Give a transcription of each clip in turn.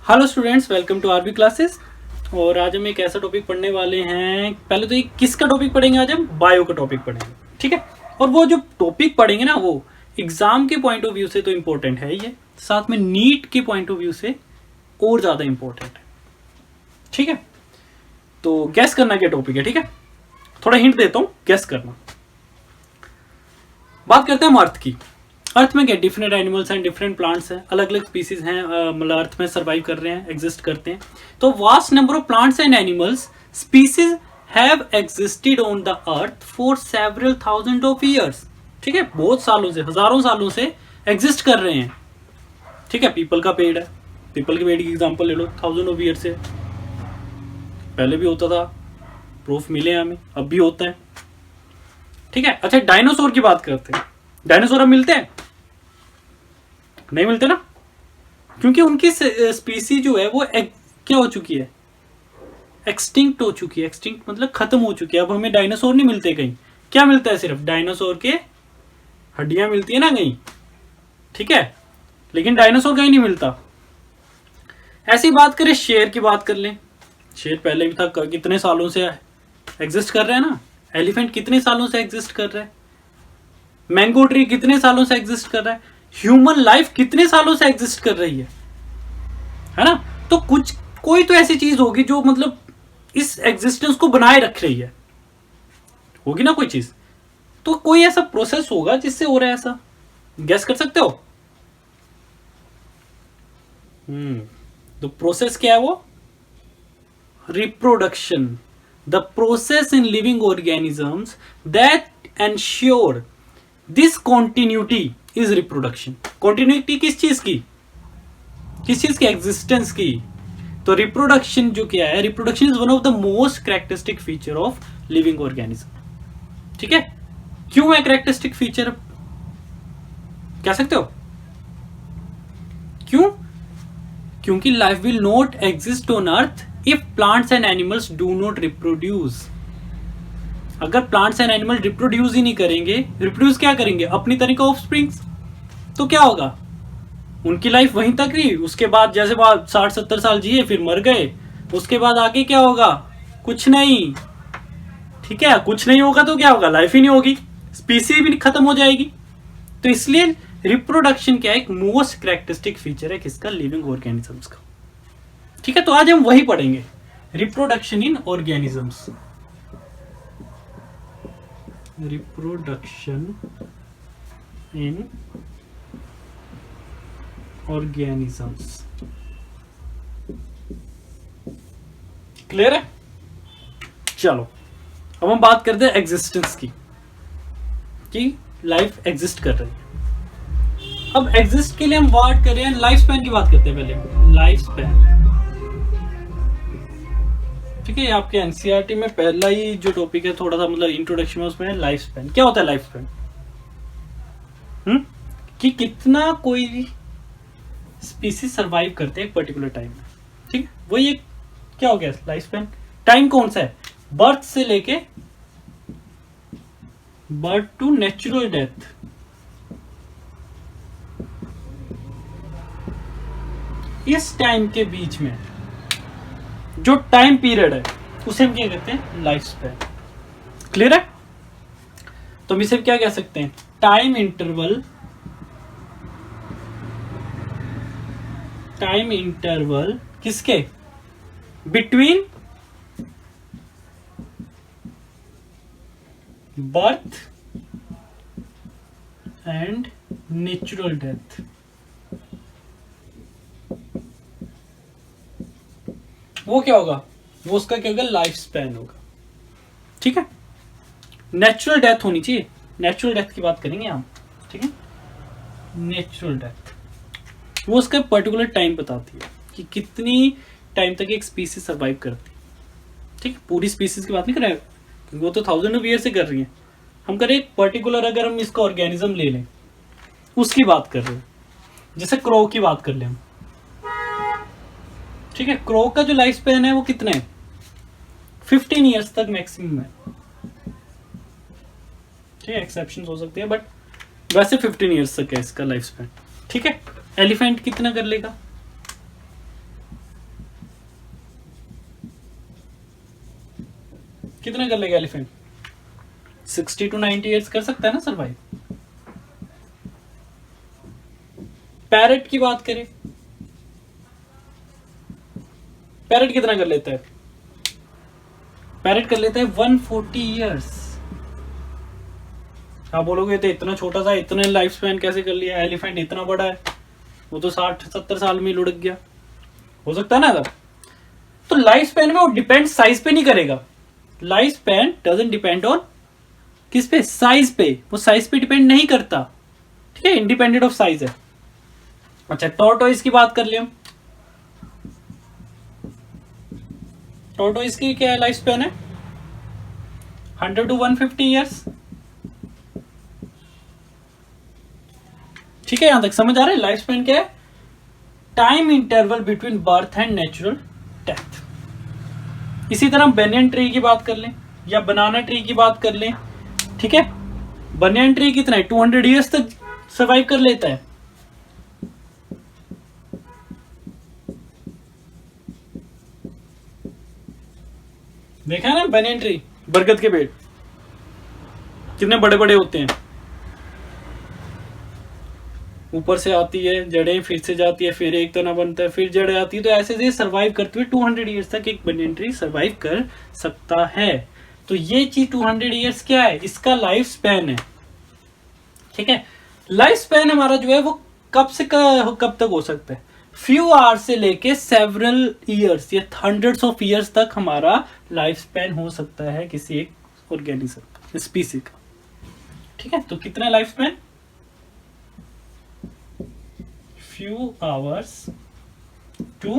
Hello students, welcome to RB classes. और आज हम एक ऐसा टॉपिक पढ़ने वाले हैं। पहले तो ये किसका टॉपिक पढ़ेंगे? आज हम बायो का टॉपिक पढ़ेंगे, ठीक है। और वो जो टॉपिक पढ़ेंगे ना, वो एग्जाम के पॉइंट ऑफ व्यू से तो इम्पोर्टेंट है ये, साथ में नीट के पॉइंट ऑफ व्यू से और ज्यादा इम्पोर्टेंट है, ठीक है। तो गैस करना क्या टॉपिक है, ठीक है। थोड़ा हिंट देता हूं, गैस करना। बात करते हैं हम अर्थ की। अर्थ में क्या डिफरेंट एनिमल्स हैं, डिफरेंट प्लांट्स हैं, अलग अलग स्पीसीज हैं, मतलब अर्थ में सर्वाइव कर रहे हैं, एग्जिस्ट करते हैं। तो vast number of plants and animals species have existed on the earth for several thousand of years, ठीक है। बहुत सालों से, हजारों सालों से एग्जिस्ट कर रहे हैं, ठीक है। पीपल का पेड़ है, पीपल के पेड़ की एग्जांपल ले लो, थाउजेंड ऑफ ईयर से पहले भी होता था, प्रूफ मिले हमें, अब भी होता है, ठीक है। अच्छा, डायनासोर की बात करते हैं। डायनासोर अब मिलते हैं? नहीं मिलते ना, क्योंकि उनकी स्पीसी जो है वो क्या हो चुकी है, एक्सटिंक्ट हो चुकी है। एक्सटिंक्ट मतलब खत्म हो चुकी है। अब हमें डायनासोर नहीं मिलते कहीं। क्या मिलता है? सिर्फ डायनासोर के हड्डियां मिलती है ना कहीं, ठीक है, लेकिन डायनासोर कहीं नहीं मिलता। ऐसी बात करें, शेर की बात कर लें। शेर पहले भी था, कितने सालों से एग्जिस्ट कर रहे हैं ना। एलिफेंट कितने सालों से एग्जिस्ट कर रहा है। मैंगो ट्री कितने सालों से एग्जिस्ट कर रहा है। ह्यूमन लाइफ कितने सालों से एग्जिस्ट कर रही है ना। तो कोई तो ऐसी चीज होगी जो मतलब इस एग्जिस्टेंस को बनाए रख रही है, होगी ना कोई चीज। तो कोई ऐसा प्रोसेस होगा जिससे हो रहा है ऐसा। गैस कर सकते हो? तो प्रोसेस क्या है वो? Reproduction. The process in living organisms that ensure this continuity is reproduction. Continuity किस चीज की? किस चीज की? एग्जिस्टेंस की। तो रिप्रोडक्शन जो क्या है, reproduction is one of the most characteristic feature of living organism, ठीक है। क्यों है कैरेक्टरिस्टिक फीचर? कह सकते हो क्यों? क्योंकि life will not exist on earth if plants and animals do not reproduce. अगर प्लांट्स एंड एनिमल रिप्रोड्यूस ही नहीं करेंगे, रिप्रोड्यूस क्या करेंगे? अपनी तरह का ऑफस्प्रिंग्स। तो क्या होगा? उनकी लाइफ वहीं तक रही, उसके बाद जैसे बात 60-70 साल जिए फिर मर गए, उसके बाद आगे क्या होगा? कुछ नहीं, ठीक है। कुछ नहीं होगा तो क्या होगा? लाइफ ही नहीं होगी, स्पीसी भी खत्म हो जाएगी। तो इसलिए रिप्रोडक्शन क्या है, एक मोस्ट कैरेक्टरिस्टिक फीचर है किसका? लिविंग ऑर्गेनिजम्स का, ठीक है। तो आज हम वही पढ़ेंगे, reproduction in organisms. Reproduction in organisms, clear है? चलो अब हम बात करते हैं एग्जिस्टेंस की, कि लाइफ एग्जिस्ट कर रही है। अब एग्जिस्ट के लिए हम बात कर रहे हैं, लाइफ स्पैन की बात करते हैं पहले। लाइफ स्पैन, ठीक है। आपके एनसीईआरटी में पहला ही जो टॉपिक है, थोड़ा सा मतलब इंट्रोडक्शन में, उसमें लाइफ स्पैन। क्या होता है लाइफ स्पैन? कि कितना कोई स्पीसीज सरवाइव करते हैं एक पर्टिकुलर टाइम में, ठीक है। वही एक क्या हो गया लाइफ स्पैन। टाइम कौन सा है? बर्थ से लेके बर्थ टू नेचुरल डेथ। इस टाइम के बीच में जो टाइम पीरियड है उसे हम क्या कहते हैं? Life span. क्लियर है? तो हम इसे क्या कह सकते हैं? Time interval. टाइम इंटरवल किसके? Between birth and natural death. वो क्या होगा? वो उसका क्या होगा? लाइफ स्पैन होगा, ठीक है। नेचुरल डेथ होनी चाहिए, नेचुरल डेथ की बात करेंगे हम, ठीक है। नेचुरल डेथ वो उसका पर्टिकुलर टाइम बताती है कि कितनी टाइम तक एक स्पीसीज सरवाइव करती है, ठीक है। पूरी स्पीसीज की बात नहीं कर रहे हैं, क्योंकि वो तो थाउजेंड ऑफ ईयर से कर रही है। हम करें एक पर्टिकुलर, अगर हम इसका ऑर्गेनिज्म ले लें, उसकी बात कर रहे हैं। जैसे क्रो की बात कर लें हम, ठीक है। क्रो का जो लाइफ स्पैन है वो कितना है? 15 ईयर्स तक मैक्सिमम है, ठीक है। एक्सेप्शन हो सकती है, बट वैसे 15 ईयर्स तक है इसका लाइफ स्पैन, ठीक है। एलिफेंट कितना कर लेगा? कितना कर लेगा एलिफेंट? 60 to 90 ईयर्स कर सकता है ना सर्वाइव। पैरेट की बात करें, पैरेट कितना कर लेता है? पैरेट कर लेता है 140 ईयर्स। आप बोलोगे तो इतना छोटा सा इतने लाइफ स्पैन कैसे कर लिया? एलिफेंट इतना बड़ा है, वो तो 60-70 साल में लुढ़क गया, हो सकता है ना सर। तो लाइफ स्पैन में वो डिपेंड साइज पे नहीं करेगा। Life span doesn't depend on किस पे? साइज पे। वो साइज पे डिपेंड नहीं करता, ठीक है, इंडिपेंडेंट ऑफ साइज है। अच्छा, टॉर्टोइस की बात कर ले हम। टॉर्टोइस की क्या लाइफ स्पैन है? 100 to 150 ईयर्स। ठीक है, यहां तक समझ आ रहा है? लाइफ स्पैन क्या है? Time interval between birth and natural death. इसी तरह बनियन ट्री की बात कर लें या बनाना ट्री की बात कर लें, ठीक है। बनियन ट्री कितना है? 200 ईयर्स तक सर्वाइव कर लेता है। देखा है ना बनियन ट्री, बरगद के पेड़ कितने बड़े बड़े होते हैं। ऊपर से आती है जड़ें, फिर से जाती है, फिर एक तना बनता है, फिर जड़ें आती है, तो ऐसे से सर्वाइव करते हुए 200 ईयर्स तक एक बनियन ट्री सर्वाइव कर सकता है। तो ये चीज 200 ईयर्स क्या है? इसका लाइफ स्पैन है, ठीक है। लाइफ स्पैन हमारा जो है वो कब से कब तक हो सकता है? फ्यू आवर्स से लेके सेवरल ईयर्स या हंड्रेड्स ऑफ ईयर्स तक हमारा लाइफ स्पैन हो सकता है किसी एक ऑर्गेनिज्म स्पीसी का, ठीक है। तो कितना life span? few hours to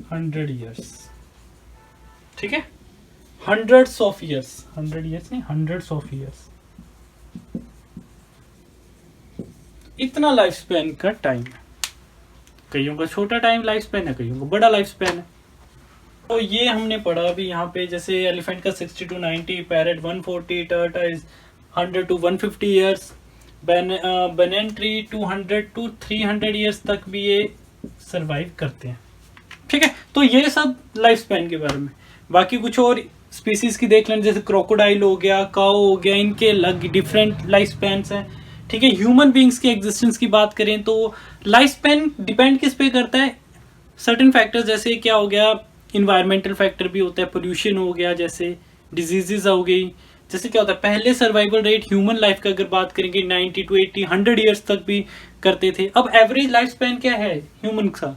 100 years, ठीक है। hundreds of years, 100 years नहीं, hundreds of years, इतना लाइफ स्पैन का टाइम है। कईयों का छोटा टाइम लाइफ स्पैन है, कईयों का बड़ा लाइफ स्पैन है। तो ये हमने पढ़ा अभी यहाँ पे, जैसे एलिफेंट का 60 to 90, parrot 140, turtle 100 to 150 years, banyan tree 200 to 300 years तक भी ये सरवाइव करते हैं, ठीक है। तो ये सब लाइफ स्पैन के बारे में। बाकी कुछ और स्पीसीज की देख लें, जैसे क्रोकोडाइल हो गया, काऊ हो गया, इनके अलग डिफरेंट लाइफ स्पैन्स हैं, ठीक है। ह्यूमन बींग्स के एग्जिस्टेंस की बात करें तो लाइफ स्पैन डिपेंड किस पे करता है? सर्टेन फैक्टर्स, जैसे क्या हो गया, इन्वायरमेंटल फैक्टर भी होता है, पोल्यूशन हो गया, जैसे डिजीजेस हो गई। जैसे क्या होता है, पहले सर्वाइवल रेट ह्यूमन लाइफ का अगर बात करेंगे 90 to 80, 100 ईयर्स तक भी करते थे। अब एवरेज लाइफ स्पैन क्या है ह्यूमन का?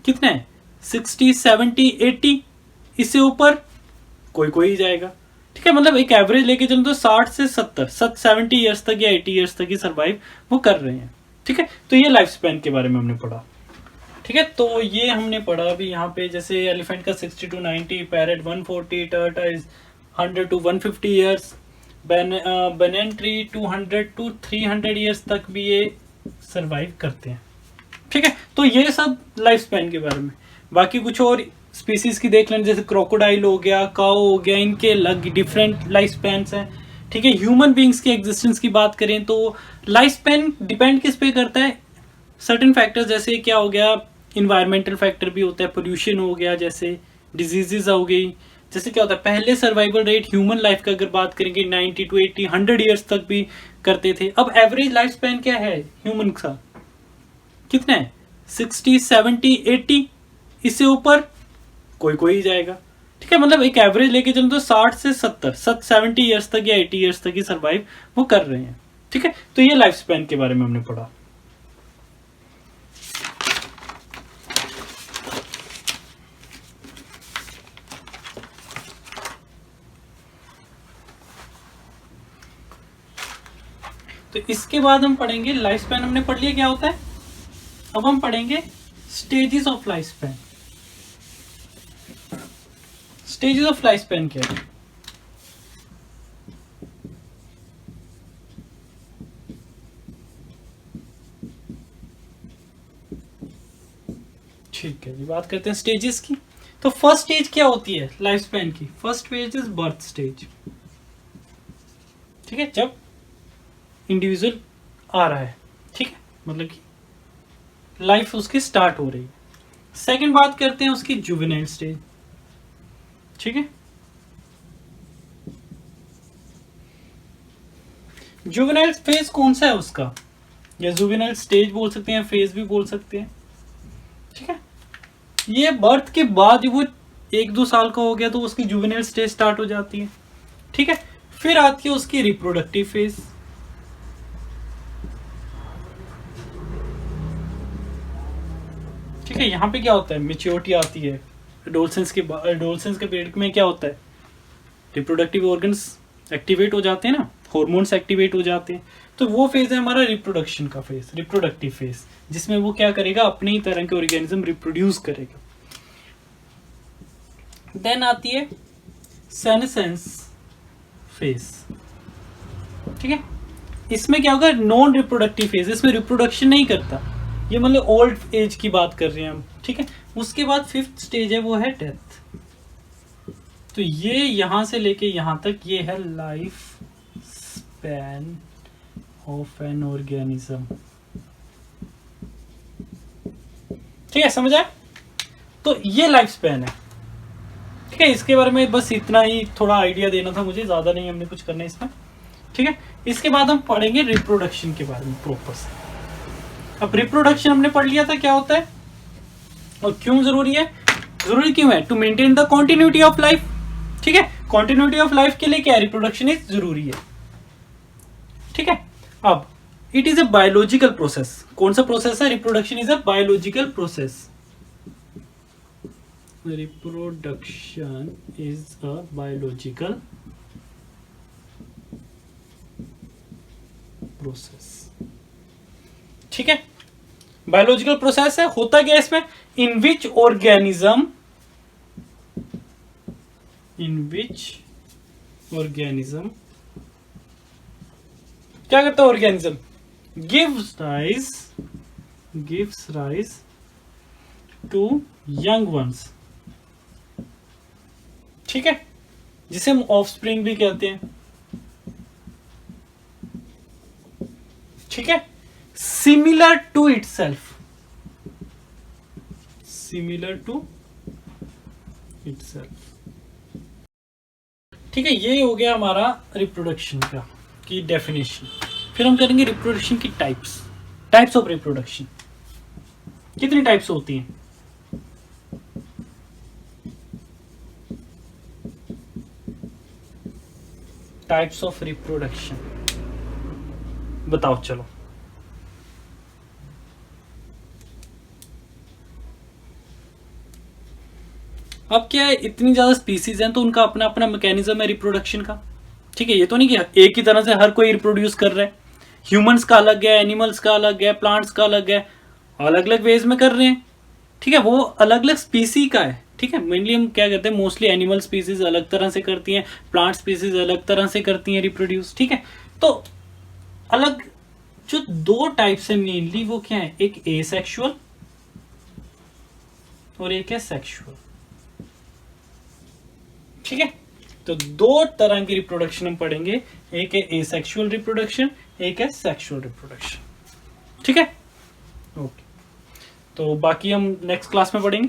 कितना है? 60, 70, 80, इससे ऊपर कोई कोई जाएगा, ठीक है। मतलब एक एवरेज लेके चलो तो 60 से 70 ईयर्स तक या 80 ईयर्स तक ही सर्वाइव वो कर रहे हैं, ठीक है। तो ये लाइफ स्पैन के बारे में हमने पढ़ा, ठीक है। तो ये हमने पढ़ा अभी यहाँ पे, जैसे एलिफेंट का 60 to 90, parrot 140, turtle 100 to 150 years, banyan tree 200 to 300 years तक भी ये सरवाइव करते हैं, ठीक है। तो ये सब लाइफ स्पैन के बारे में। बाकी कुछ और स्पीसीज की देख लें, जैसे क्रोकोडाइल हो गया, काऊ हो गया, इनके अलग डिफरेंट लाइफ स्पैन्स हैं, ठीक है। ह्यूमन बींग्स के एग्जिस्टेंस की बात करें तो लाइफ स्पैन डिपेंड किस पे करता है? सर्टेन फैक्टर्स, जैसे क्या हो गया, इन्वायरमेंटल फैक्टर भी होता है, पोल्यूशन हो गया, जैसे डिजीजेस हो गई। जैसे क्या होता है, पहले सर्वाइवल रेट ह्यूमन लाइफ का अगर बात करेंगे 90 to 80, 100 ईयर्स तक भी करते थे। अब एवरेज लाइफ स्पैन क्या है ह्यूमन का? कितना है? 60, 70, 80, इससे ऊपर कोई कोई जाएगा, ठीक है। मतलब एक एवरेज लेके चलो तो 60 से 70 ईयर्स तक या 80 ईयर्स तक ही सर्वाइव वो कर रहे हैं, ठीक है। तो ये लाइफ स्पैन के बारे में हमने पढ़ा। तो इसके बाद हम पढ़ेंगे, लाइफ स्पैन हमने पढ़ लिया क्या होता है। अब हम पढ़ेंगे stages of life span. Stages of life span क्या है? ठीक है जी, बात करते हैं स्टेजेस की। तो फर्स्ट स्टेज क्या होती है लाइफ स्पैन की? First stage is birth stage, ठीक है, जब इंडिविजुअल आ रहा है, ठीक है, मतलब कि लाइफ उसकी स्टार्ट हो रही है। सेकंड बात करते हैं उसकी जुवेनाइल स्टेज। ठीक है। जुवेनाइल फेज कौन सा है उसका, या जुवेनाइल स्टेज बोल सकते हैं, फेज भी बोल सकते हैं, ठीक है। ये बर्थ के बाद वो 1-2 साल का हो गया तो उसकी जुवेनाइल स्टेज स्टार्ट हो जाती है, ठीक है। फिर आती है उसकी रिप्रोडक्टिव फेज, ठीक है। यहाँ पे क्या होता है, मेच्योरिटी आती है। एडोलसेंस के पीरियड में क्या होता है, रिप्रोडक्टिव ऑर्गन्स एक्टिवेट हो जाते हैं ना, हॉर्मोन्स एक्टिवेट हो जाते हैं, तो वो फेज है हमारा रिप्रोडक्शन का फेज, रिप्रोडक्टिव फेज, जिसमें वो क्या करेगा, अपनी तरह के ऑर्गेनिज्म रिप्रोड्यूस करेगा। देन आती है सेनेसेंस फेज, ठीक है। इसमें क्या होगा, नॉन रिप्रोडक्टिव फेज, इसमें रिप्रोडक्शन नहीं करता, ये मतलब ओल्ड एज की बात कर रहे हैं हम, ठीक है। उसके बाद 5th स्टेज है, वो है डेथ। तो ये यहां से लेके यहां तक ये है life span of an organism, ठीक है, समझ आए। तो ये लाइफ स्पैन है, ठीक है। इसके बारे में बस इतना ही थोड़ा आइडिया देना था मुझे, ज्यादा नहीं हमने कुछ करना है इसमें, ठीक है। इसके बाद हम पढ़ेंगे रिप्रोडक्शन के बारे में प्रॉपर से। अब रिप्रोडक्शन हमने पढ़ लिया था क्या होता है और क्यों जरूरी है, जरूरी क्यों है, to maintain the continuity of life, ठीक है। कॉन्टिन्यूटी ऑफ लाइफ के लिए क्या, रिप्रोडक्शन इज जरूरी है, ठीक है। अब it is a biological process, कौन सा प्रोसेस है, reproduction is a biological process, reproduction is a biological process, ठीक है। बायोलॉजिकल प्रोसेस है, होता क्या है इसमें, इन विच ऑर्गेनिज्म क्या करता है organism, gives rise to young ones, ठीक है, जिसे हम ऑफस्प्रिंग भी कहते हैं, ठीक है। सिमिलर टू इटसेल्फ, ठीक है। ये हो गया हमारा रिप्रोडक्शन का की डेफिनेशन। फिर हम करेंगे रिप्रोडक्शन की टाइप्स ऑफ रिप्रोडक्शन। कितनी टाइप्स होती हैं, टाइप्स ऑफ रिप्रोडक्शन बताओ, चलो। अब क्या है, इतनी ज्यादा स्पीसीज हैं तो उनका अपना अपना मैकेनिज्म है रिप्रोडक्शन का, ठीक है। ये तो नहीं कि एक ही तरह से हर कोई रिप्रोड्यूस कर रहा है, ह्यूमंस का अलग है, एनिमल्स का अलग है, प्लांट्स का अलग है, अलग अलग वेज में कर रहे हैं, ठीक है। वो अलग अलग स्पीसी का है, ठीक है। मेनली हम क्या करते हैं, मोस्टली एनिमल स्पीसीज अलग तरह से करती हैं, प्लांट स्पीसीज अलग तरह से करती हैं रिप्रोड्यूस, ठीक है। तो अलग जो 2 टाइप्स है मेनली, वो क्या है, एक एसेक्सुअल और एक है सेक्सुअल, ठीक है। तो 2 तरह की रिप्रोडक्शन हम पढ़ेंगे, एक है एसेक्सुअल रिप्रोडक्शन, एक है सेक्सुअल रिप्रोडक्शन, ठीक है। ओके, तो बाकी हम नेक्स्ट क्लास में पढ़ेंगे।